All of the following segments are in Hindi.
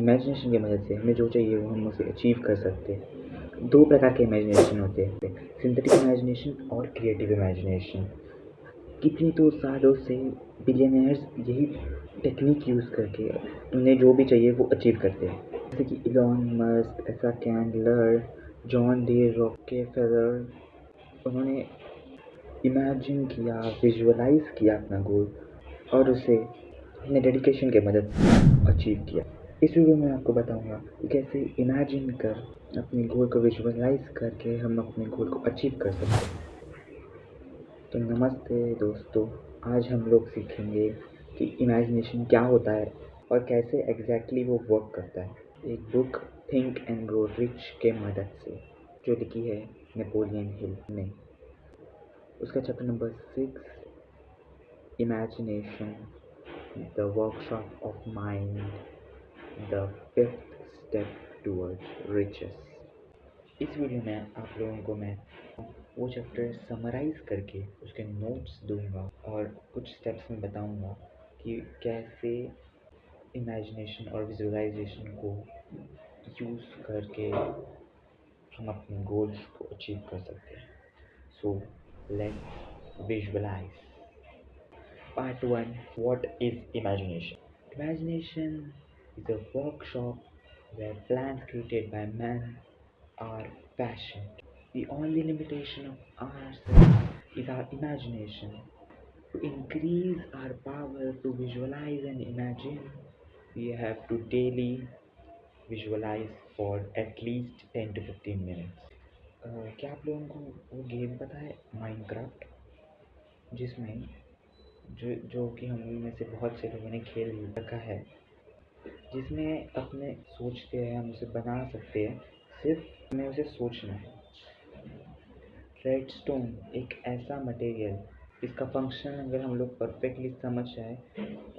इमेजिनेशन की मदद से हमें जो चाहिए वो हम उसे अचीव कर सकते हैं। 2 प्रकार के इमेजिनेशन होते हैं, सिंथेटिक इमेजिनेशन और क्रिएटिव इमेजिनेशन। कितनी तो सालों से बिलियनियर्स यही टेक्निक यूज़ करके उन्हें जो भी चाहिए वो अचीव करते हैं। जैसे कि इलॉन मस्क, एसा कैंडलर, जॉन डी रॉकेफेलर, उन्होंने इमेजिन किया, विजुअलाइज़ किया अपना गोल और उसे अपने डेडिकेशन की मदद से अचीव किया। इस वीडियो में आपको बताऊंगा कि कैसे इमेजिन कर अपने गोल को विजुअलाइज़ करके हम अपने गोल को अचीव कर सकते हैं। तो नमस्ते दोस्तों, आज हम लोग सीखेंगे कि इमेजिनेशन क्या होता है और कैसे एग्जैक्टली वो वर्क करता है। एक book think and grow rich के मदद से, जो लिखी है नेपोलियन हिल ने। उसका chapter number 6, imagination the workshop of mind, the 5th step towards riches. इस वीडियो में आप लोगों को मैं वो चैप्टर समराइज करके उसके नोट्स दूंगा और कुछ स्टेप्स में बताऊंगा कि कैसे इमेजिनेशन और विजुअलाइजेशन को यूज़ करके हम अपने गोल्स को अचीव कर सकते हैं। So let's visualise. Part 1, what is imagination? Imagination is a workshop where plans created by man are fashioned. The only limitation of ourselves is our imagination. To increase our power to visualize and imagine, we have to daily visualize for at least 10 to 15 minutes. क्या आप लोगों को वो गेम पता है माइनक्राफ्ट, जिसमें जो कि हम में से बहुत से लोगों ने खेल रखा है, जिसमें अपने सोचते हैं हम उसे बना सकते हैं, सिर्फ हमें उसे सोचना है। रेडस्टोन एक ऐसा मटेरियल जिसका फंक्शन अगर हम लोग परफेक्टली समझ जाए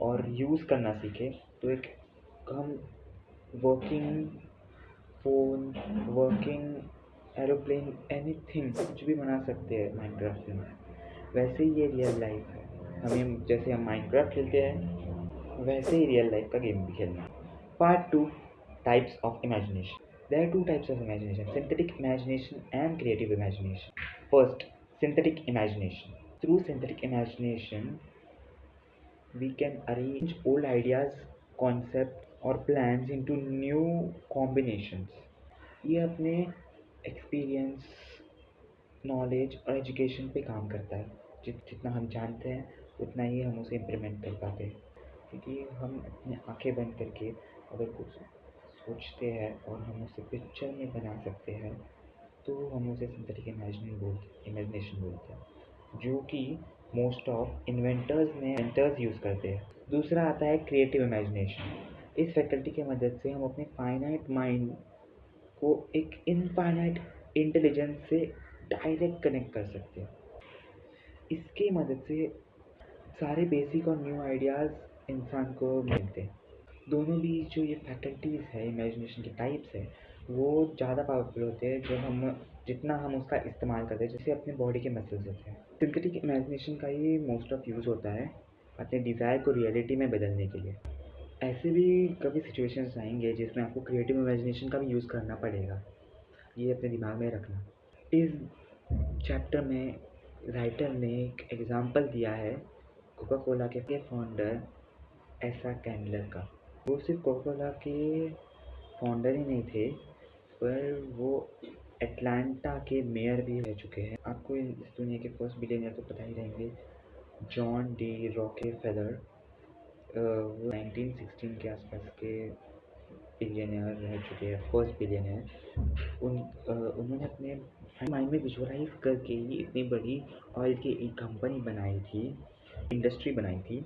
और यूज़ करना सीखे तो एक हम working phone, working aeroplane, anything कुछ भी बना सकते हैं माइनक्राफ्ट में। वैसे ही ये रियल लाइफ है, हमें जैसे हम माइनक्राफ्ट खेलते हैं वैसे ही रियल लाइफ का गेम भी खेलना है। Part 2, types of imagination. There are 2 types of imagination, synthetic imagination and creative imagination. First, synthetic imagination. Through synthetic imagination, we can arrange old ideas, concepts or plans into new combinations. ये अपने एक्सपीरियंस, नॉलेज और एजुकेशन पे काम करता है। जितना हम जानते हैं उतना ही हम उसे इम्प्लीमेंट कर पाते हैं, क्योंकि हम अपनी आंखें बंद करके अगर कुछ सोचते हैं और हम उसे पिक्चर में बना सकते हैं तो हम उसे सिंथेटिक इमेजिनेशन बोलते हैं, जो कि मोस्ट ऑफ इन्वेंटर्स यूज़ करते हैं। दूसरा आता है क्रिएटिव इमेजिनेशन। इस फैकल्टी की मदद से हम अपने फाइनाइट माइंड को एक इनफाइनाइट इंटेलिजेंस से डायरेक्ट कनेक्ट कर सकते हैं। इसकी मदद से सारे बेसिक और न्यू आइडियाज़ इंसान को मिलते हैं। दोनों भी जो ये फैकल्टीज़ है, इमेजिनेशन के टाइप्स है, वो ज़्यादा पावरफुल होते हैं जितना हम उसका इस्तेमाल करते हैं, जैसे अपने बॉडी के मसल्स होते हैं। सिंथेटिक इमेजिनेशन का ही मोस्ट ऑफ यूज़ होता है अपने डिज़ायर को रियलिटी में बदलने के लिए। ऐसे भी कभी सिचुएशंस आएंगे जिसमें आपको क्रिएटिव इमेजिनेशन का भी यूज़ करना पड़ेगा, ये अपने दिमाग में रखना। इस चैप्टर में राइटर ने एक एग्ज़ाम्पल दिया है कोका कोला के फाउंडर एसा कैंडलर का। वो सिर्फ कोका कोला के फाउंडर ही नहीं थे, पर वो एटलांटा के मेयर भी रह चुके हैं। आपको इस दुनिया के फर्स्ट बिलियनियर तो पता ही रहेंगे, जॉन डी रॉकेफेलर। वो 1916 के आसपास के बिलियनियर रह चुके हैं, फर्स्ट बिलियनियर। उन्होंने अपने माइंड में विजुअलाइज करके ही इतनी बड़ी ऑयल की एक कंपनी बनाई थी, इंडस्ट्री बनाई थी।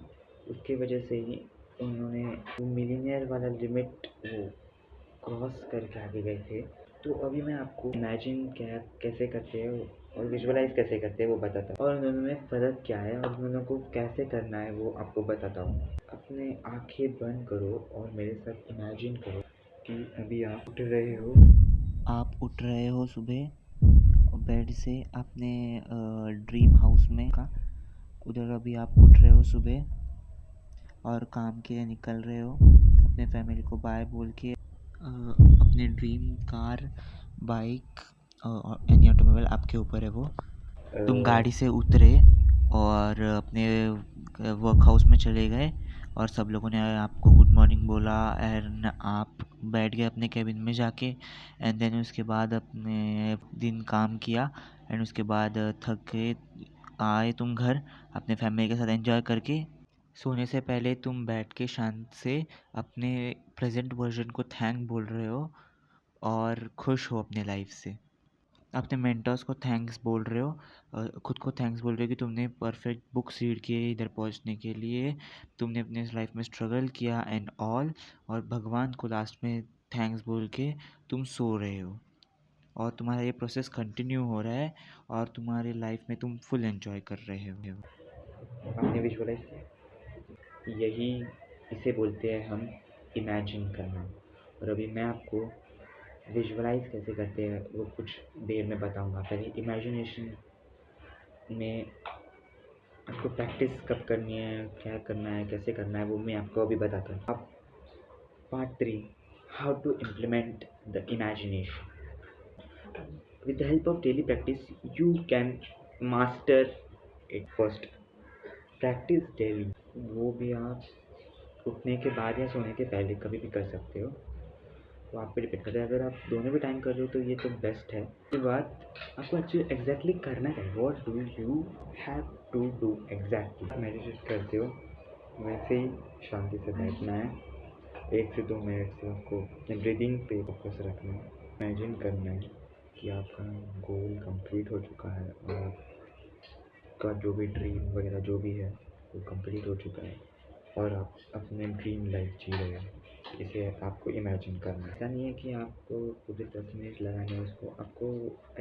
उसकी वजह से ही उन्होंने मिलियनियर वाला लिमिट वो क्रॉस करके आगे गए थे। तो अभी मैं आपको इमेजिन कैसे करते हैं और विजुअलाइज कैसे करते हैं वो बताता हूँ, और उन्होंने फ़र्क क्या है और उन्होंने को कैसे करना है वो आपको बताता हूँ। अपने आंखें बंद करो और मेरे साथ इमेजिन करो कि अभी आप उठ रहे हो सुबह बेड से अपने ड्रीम हाउस में का। उधर अभी आप उठ रहे हो सुबह और काम के लिए निकल रहे हो अपने फैमिली को बाय बोल के अपने ड्रीम कार, बाइक और एनी ऑटोमोबाइल आपके ऊपर है वो, तुम गाड़ी से उतरे और अपने वर्क हाउस में चले गए और सब लोगों ने आपको गुड मॉर्निंग बोला एंड आप बैठ गए अपने कैबिन में जाके एंड देन उसके बाद अपने दिन काम किया एंड उसके बाद थक के आए तुम घर अपने फैमिली के साथ एंजॉय करके। सोने से पहले तुम बैठ के शांत से अपने प्रेजेंट वर्जन को थैंक बोल रहे हो और खुश हो अपने लाइफ से, अपने मेंटर्स को थैंक्स बोल रहे हो, खुद को थैंक्स बोल रहे हो कि तुमने परफेक्ट बुक्स रीड किए इधर पहुंचने के लिए, तुमने अपने लाइफ में स्ट्रगल किया एंड ऑल, और भगवान को लास्ट में थैंक्स बोल के तुम सो रहे हो और तुम्हारा ये प्रोसेस कंटिन्यू हो रहा है और तुम्हारी लाइफ में तुम फुल एंजॉय कर रहे हो। आपने विजुअलाइज किया, यही इसे बोलते हैं हम इमेजिन करना। और अभी मैं आपको विजुअलाइज कैसे करते हैं वो कुछ देर में बताऊंगा। पहले इमेजिनेशन में आपको प्रैक्टिस कब करनी है, क्या करना है, कैसे करना है, वो मैं आपको अभी बताता हूँ। अब part 3, how to implement the imagination. With the help of daily practice, you can master it first. Practice daily, वो भी आप उठने के बाद या सोने के पहले कभी भी कर सकते हो, तो आप पे डिपेंड करता है। अगर आप दोनों भी टाइम कर रहे हो तो ये तो बेस्ट है। उसके बाद आपको एक्चुअली एग्जैक्टली करना है, what do you have to do exactly. Meditate करते हो वैसे ही शांति से बैठना है, 1 से 2 मिनट से आपको अपने ब्रीदिंग पे फोकस रखना है। इमेजिन करना है कि आपका गोल कंप्लीट हो चुका है और आपका जो भी ड्रीम वगैरह जो भी है वो कंप्लीट हो चुका है और आप अपने ड्रीम लाइफ जी रहे हो। इसे आपको इमेजिन करना है। ऐसा नहीं है कि आपको पूरे 10 मिनट लगाने हैं उसको, आपको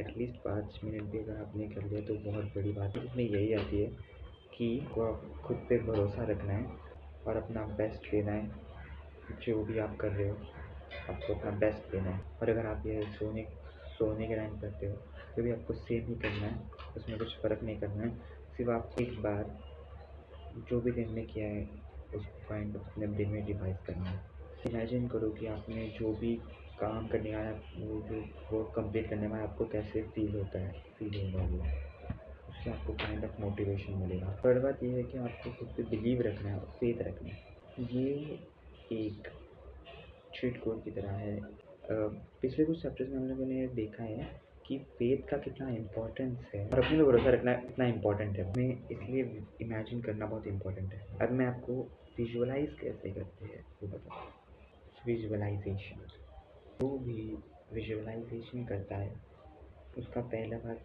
एटलीस्ट 5 मिनट भी अगर आपने कर लिया तो बहुत बड़ी बात है। इसमें यही आती है कि आपको खुद पे भरोसा रखना है और अपना बेस्ट देना है। जो भी आप कर रहे हो आपको अपना बेस्ट देना है। और अगर आप ये सोने के टाइम करते हो तो भी आपको सेम ही करना है, उसमें कुछ फ़र्क नहीं करना है। सिर्फ आप एक बार जो भी दिन में किया है उसको काइंड ऑफ अपने ब्रेन में रिवाइज करना है। इमेजिन करो कि आपने जो भी काम करने आया, वो जो वर्क कंप्लीट करने में आपको कैसे फील होता है, फील होगा वो, उससे आपको काइंड ऑफ मोटिवेशन मिलेगा। थर्ड बात ये है कि आपको खुद पे बिलीव रखना है और फेथ रखना है। ये एक चीट कोड की तरह है। पिछले कुछ चैप्टर्स में हम लोगों ने देखा है कि फेथ का कितना इम्पोर्टेंस है और अपने पे भरोसा रखना कितना इम्पोर्टेंट है। हमें इसलिए इमेजिन करना बहुत इम्पोर्टेंट है। अब मैं आपको विजुअलाइज कैसे करते हैं वो बताता हूँ। विजुअलाइजेशन, जो भी विजुअलाइजेशन करता है उसका पहला बार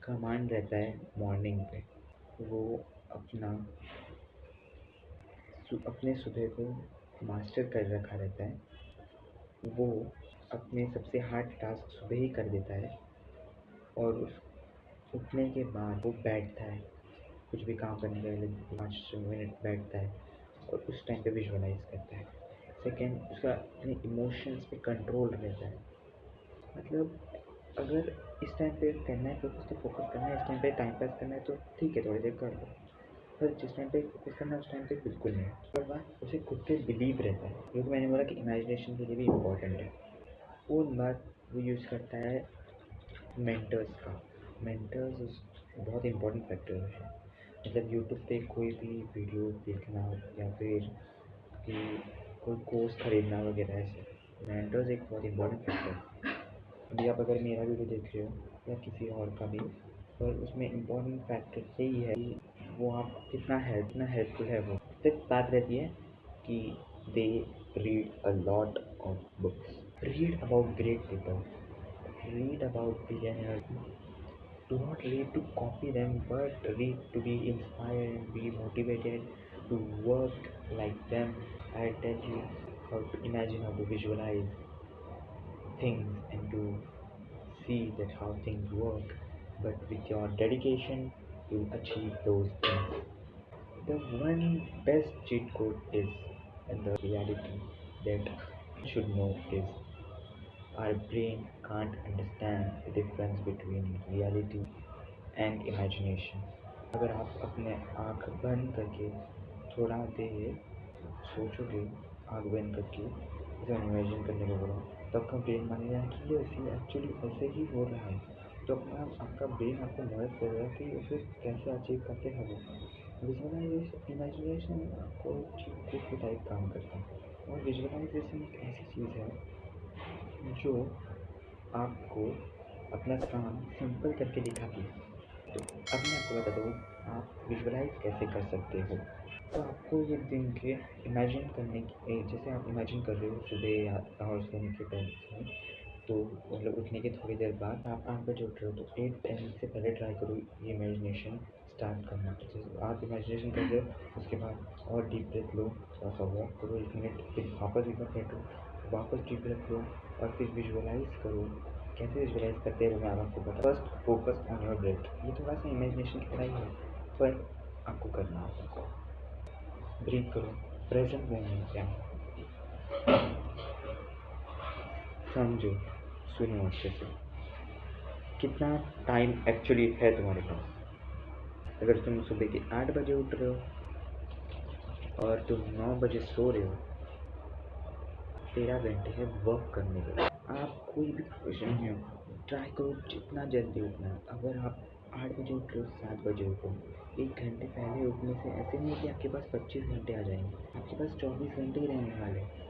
कमांड रहता है मॉर्निंग पे। वो अपने सुबह को मास्टर कर रखा रहता है। वो अपने सबसे हार्ड टास्क सुबह ही कर देता है और उस उठने के बाद वो बैठता है, कुछ भी काम करने के पहले 5 मिनट बैठता है और उस टाइम पे विजुअलाइज करता है। सेकेंड, उसका अपने इमोशंस पे कंट्रोल रहता है। मतलब अगर इस टाइम पे करना है तो उस पर फोकस करना है, इस टाइम पे टाइम पास करना है तो ठीक है थोड़ी देर कर लो, पर जिस टाइम पे फोकस करना है उस टाइम पे बिल्कुल नहीं। उसके बाद उसे खुद पे बिलीव रहता है, क्योंकि मैंने बोला कि इमेजिनेशन के लिए भी इम्पोर्टेंट है। वो बात वो यूज़ करता है मेंटर्स का। मेंटर्स बहुत इम्पोर्टेंट फैक्टर है। मतलब यूट्यूब पे कोई भी वीडियो देखना या फिर कि कोई कोर्स खरीदना वगैरह, ऐसे मेंटर्स एक बहुत इम्पोर्टेंट फैक्टर है। अभी आप अगर मेरा वीडियो देख रहे हो या किसी और का भी, और उसमें इम्पोर्टेंट फैक्टर यही है कि वो आप कितना हेल्पफुल है। वो सिर्फ बात रहती है कि they read a lot of books, read about great people, read about billionaires. Do not read to copy them, but read to be inspired and be motivated to work like them. I'll tell you how to imagine, how to visualize things, and to see that how things work. But with your dedication, you'll achieve those things. The one best cheat code is, and the reality that you should know is, our brain can't understand the difference between reality and imagination. अगर आप अपने आँख बंद करके थोड़ा देर सोचोगे आँख बंद करके जैसे इमेजिन करने को बोला, तो आपका ब्रेन मानेगा कि ये एक्चुअली ऐसे ही हो रहा है। तो अपना आपका ब्रेन आपको मदद करेगा कि उसे कैसे अचीव करते हैं वो। विजुअलाइजेशन इमेजिनेशन आपको चीज़ के टाइप काम करता है, और विजुअलाइजेशन एक ऐसी चीज़ है जो आपको अपना काम सिंपल करके दिखाती है। तो अब मैं आपको बता दूँ आप विजुअलाइज कैसे कर सकते हो। तो आपको ये दिन के इमेजिन करने की, जैसे आप इमेजिन कर रहे हो सुबह और सोने के टाइम में, तो मतलब उठने के थोड़ी देर बाद आप 8 बजे उठ रहे हो, तो 8-10 से पहले ट्राई करो ये इमेजिनेशन स्टार्ट करना। तो जैसे आप इमेजिनेशन कर रहे हो, उसके बाद और डीप ब्रेथ लो, थोड़ा सा वॉक करो 1 मिनट, फिर वापस एक बार बैठो, वापस डीप ब्रेथ लो, और फिर विजुअलाइज करो। कैसे विजुअलाइज करते हैं वो मैं आपको बता। First focus on your breath, ये थोड़ा सा इमेजिनेशन की तरह ही है, पर आपको करना होगा। ब्रीथ करो, प्रेजेंट मोमेंट है, समझो, सुनो अच्छे से। कितना टाइम एक्चुअली है तुम्हारे पास। अगर तुम सुबह के 8 बजे उठ रहे हो और तुम 9 बजे सो रहे हो, 13 घंटे है वर्क करने के लिए। आप कोई भी प्रोफेशन में हो, ट्राई करो जितना जल्दी उठना है। अगर आप 8 बजे उठ रहे हो, 7 बजे उठो। 1 घंटे पहले उठने से ऐसे नहीं है कि आपके पास 25 घंटे आ जाएंगे, आपके पास 24 घंटे ही रहने वाले हैं।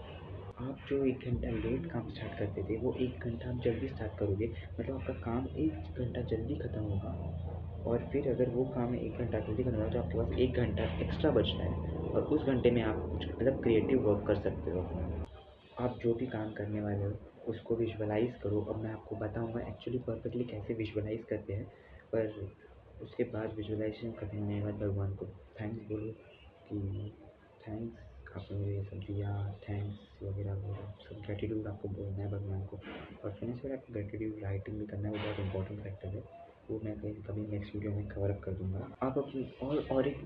आप जो 1 घंटा लेट काम स्टार्ट करते थे, वो 1 घंटा आप जल्दी स्टार्ट करोगे, मतलब आपका काम 1 घंटा जल्दी ख़त्म होगा। और फिर अगर वो काम 1 घंटा जल्दी खत्म होगा, तो आपके पास 1 घंटा एक्स्ट्रा बचता है, और उस घंटे में आप कुछ मतलब क्रिएटिव वर्क कर सकते हो अपना। आप जो भी काम करने वाले हो उसको विजुअलाइज़ करो। अब मैं आपको बताऊँगा एक्चुअली परफेक्टली कैसे विजुअलाइज़ करते हैं, पर उसके बाद विजुअलाइजेशन करने के बाद भगवान को थैंक्स बोलो कि थैंक्स आपने मुझे ये सब दिया, थैंक्स वगैरह वगैरह सब ग्रेटिट्यूड आपको बोलना है भगवान को। और फिनिश फिर आपको ग्रेटिट्यूड राइटिंग भी करना है, वो बहुत इंपॉर्टेंट फैक्टर है, वो मैं कहीं कभी नेक्स्ट वीडियो में कवर अप कर दूँगा। आप अपनी और एक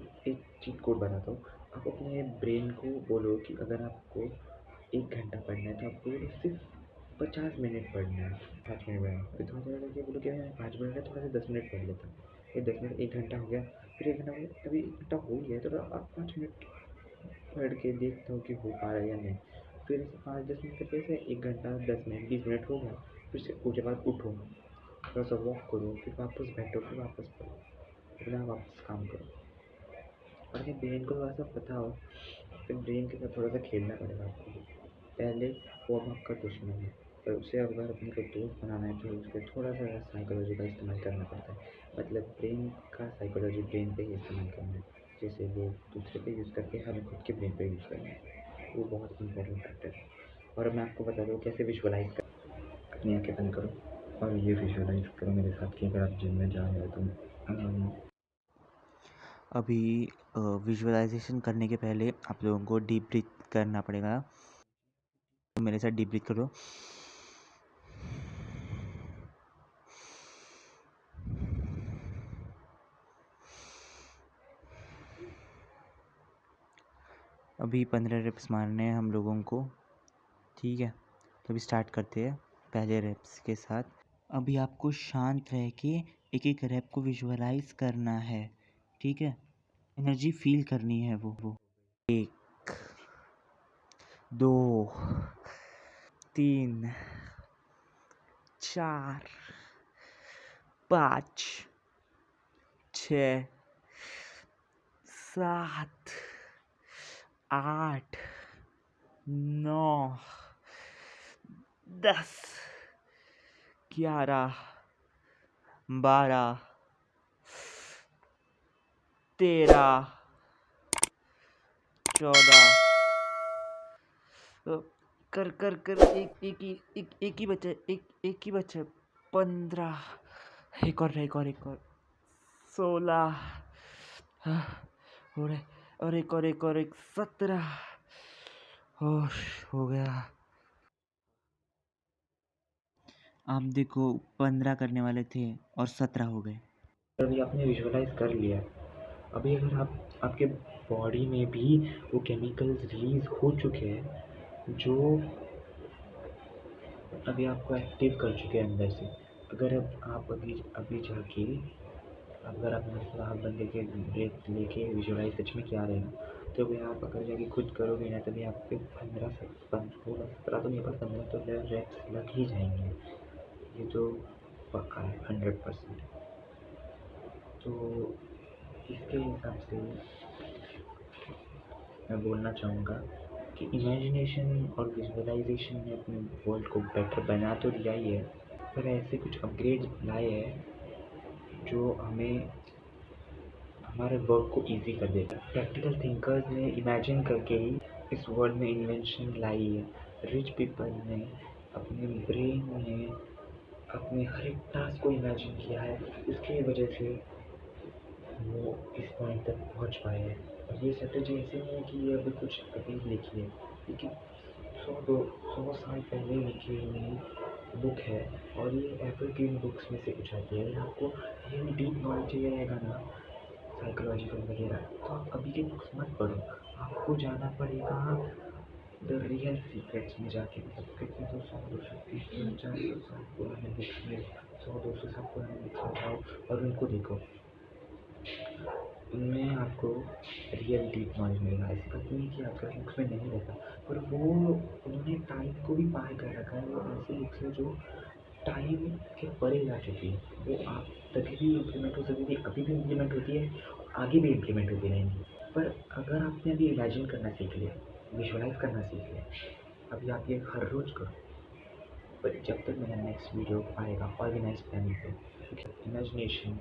चीट कोड बताता हूँ। आप अपने ब्रेन को बोलो कि अगर आपको 1 घंटा पढ़ना है, तो आपको सिर्फ 50 मिनट पढ़ना है। 5 मिनट पढ़ना है, फिर थोड़ा देर लगे, बोलो कि मैं 5 मिनट है, थोड़ा सा 10 मिनट पढ़ लेता हूँ। फिर 10 मिनट 1 घंटा हो गया, फिर 1 घंटा हो गया, अभी 1 घंटा हो गया, तो आप 5 मिनट पढ़ के देखता हूँ कि हो पा रहा है या नहीं। फिर ऐसे 5-10 मिनट करके ऐसे 1 घंटा 10 मिनट 20 मिनट हो गया, फिर से उसके बाद उठो, थोड़ा सा वॉक करो, फिर वापस बैठो, फिर वापस पढ़ो, फिर आप वापस काम करो। और अगर ब्रेन को थोड़ा सा पता हो, फिर ब्रेन के साथ थोड़ा सा खेलना पड़ेगा आपको। पहले वो अब आपका दुश्मन है, पर उसे अगर अपने को दोस्त बनाना है, तो उसको थोड़ा सा साइकोलॉजी का इस्तेमाल करना पड़ता है। मतलब ब्रेन का साइकोलॉजी ब्रेन पे ही इस्तेमाल करना है, जैसे लोग दूसरे पे यूज़ करके हमें खुद के ब्रेन पे यूज़ करना है, वो बहुत इंपॉर्टेंट फैक्टर है। और अब मैं आपको बता दूँ कैसे विजुअलाइज़ कर। अपनी आँखें बंद करो और ये विजुअलाइज़ करो मेरे साथ कि अगर आप जिम में जा रहे हो तो अभी विजुअलाइजेशन करने के पहले आप लोगों को डीप ब्रीथ करना पड़ेगा। तो मेरे साथ डीप ब्रीथ करो। अभी 15 रेप्स मारने हैं हम लोगों को, ठीक है। तो अभी स्टार्ट करते हैं पहले रेप्स के साथ। अभी आपको शांत रह के एक एक रेप को विजुअलाइज करना है, ठीक है। एनर्जी फील करनी है वो 1 2 3 4 5 6 7 8 9 10 11 12 13 14 कर कर कर एक ही बचा, एक ही बचा। 15 एक और 16 और एक 17 और हो गया। आप देखो 15 करने वाले थे और 17 हो गए। अभी आपने विजुअलाइज कर लिया। अभी अगर आपके बॉडी में भी वो केमिकल्स रिलीज हो चुके हैं जो अभी आपको एक्टिव कर चुके हैं अंदर से। अगर अब आप अभी जाके अगर आप हाथ बंद करके ब्रेथ लेके विजुअलाइज सच में क्या रहे हो, तो भी आप अगर जाके खुद करोगे ना तभी आपके 15 से 16 तो नहीं पर 15 तो रैप्स लग ही जाएंगे, ये तो पक्का है 100%। तो इसके हिसाब से मैं बोलना चाहूँगा कि इमेजिनेशन और विजुअलाइजेशन ने अपने वर्ल्ड को बेटर बना तो दिया ही है, पर ऐसे कुछ अपग्रेड लाए हैं जो हमें हमारे वर्क को इजी कर देता है। प्रैक्टिकल थिंकर्स ने इमेजिन करके ही इस वर्ल्ड में इन्वेंशन लाई है। रिच पीपल ने अपने ब्रेन में अपने हर एक टास्क को इमेजिन किया है, उसकी वजह से वो इस पॉइंट तक पहुंच पाए हैं। और ये स्ट्रेटेजी ऐसे नहीं है कि ये अभी कुछ अभी लिखी है, लेकिन 100 साल पहले लिखी हुई बुक है और ये एवरग्रीन बुक्स में से कुछ आती है। आपको ये डीप नॉलेज चाहिए रहेगा ना साइकोलॉजिकल वगैरह, तो आप अभी के बुक्स मत पढ़ो, आपको जाना पड़ेगा द रियल सीक्रेट्स में जाके। मतलब कितने तो 100-200 साल पुराने बुक्स में 100-200 साल पुराने बुक्स में जाओ और उनको देखो, उनमें आपको रियल डीप नॉलेज मिलेगा। ऐसी बात नहीं कि आपका बुक्स में नहीं रहता, पर वो उन्होंने टाइम को भी पार कर रखा है। वो ऐसी बुक्स है जो टाइम के परे जा चुकी है, वो आप तभी भी इम्प्लीमेंट हो सकती थी, अभी भी इम्प्लीमेंट होती है, आगे भी इम्प्लीमेंट होती रहेंगी। पर अगर आपने अभी इमेजिन करना सीख लिया, विजुअलाइज करना सीख लिया, अभी आप ये हर रोज़ करो। पर जब तक मेरा नेक्स्ट वीडियो आएगा ऑर्गेनाइज प्लानिंग पे, imagination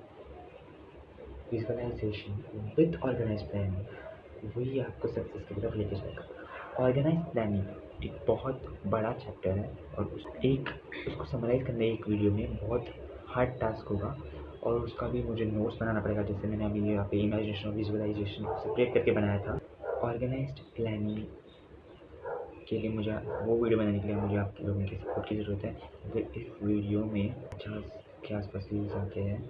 visualisation with organise planning वही आपको सक्सेस की तरफ लेके जाएगा। ऑर्गेनाइज प्लानिंग एक बहुत बड़ा चैप्टर है और उसको समराइज़ करने एक वीडियो में बहुत हार्ड टास्क होगा और उसका भी मुझे नोट्स बनाना पड़ेगा, जैसे मैंने अभी यहाँ पे इमेजिनेशन और विजुअलाइजेशन को सेपरेट करके बनाया था। ऑर्गेनाइज्ड प्लानिंग के लिए मुझे वो वीडियो बनाने के लिए मुझे आपके लोगों की सपोर्ट की ज़रूरत है। अगर इस वीडियो में 50 के आसपास व्यूज़ आते हैं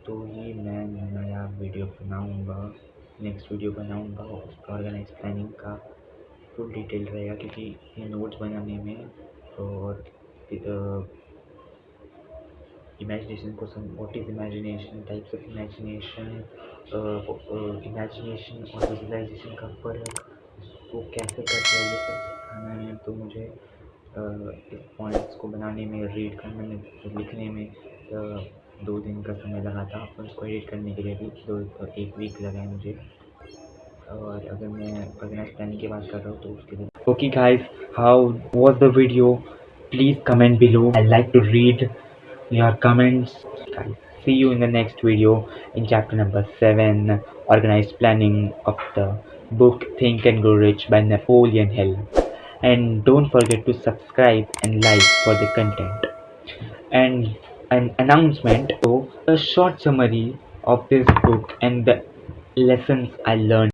तो ही मैं नया वीडियो बनाऊँगा, नेक्स्ट वीडियो बनाऊँगा, उस पर ऑर्गेनाइज प्लानिंग का फुल डिटेल रहेगा, क्योंकि ये नोट्स बनाने में और इमेजिनेशन को what is imagination, types of imagination, imagination और विजुअलाइजेशन का फ़र्क, वो कैसे करते हैं, ये सब सिखाना है। तो मुझे इस पॉइंट्स को बनाने में, रीड करने में, लिखने में 2 दिन का समय लगा था और उसको एडिट करने के लिए भी 1 वीक लगा है मुझे। और अगर मैं ऑर्गेनाइज प्लानिंग की बात कर रहा हूँ तो उसके लिए okay guys, how was the video, please comment below, I like to read your comments guys. See you in the next video in chapter number 7, organized planning of the book Think and Grow Rich by Napoleon Hill. And don't forget to subscribe and like for the content. And an announcement, so a short summary of this book and the lessons I learned.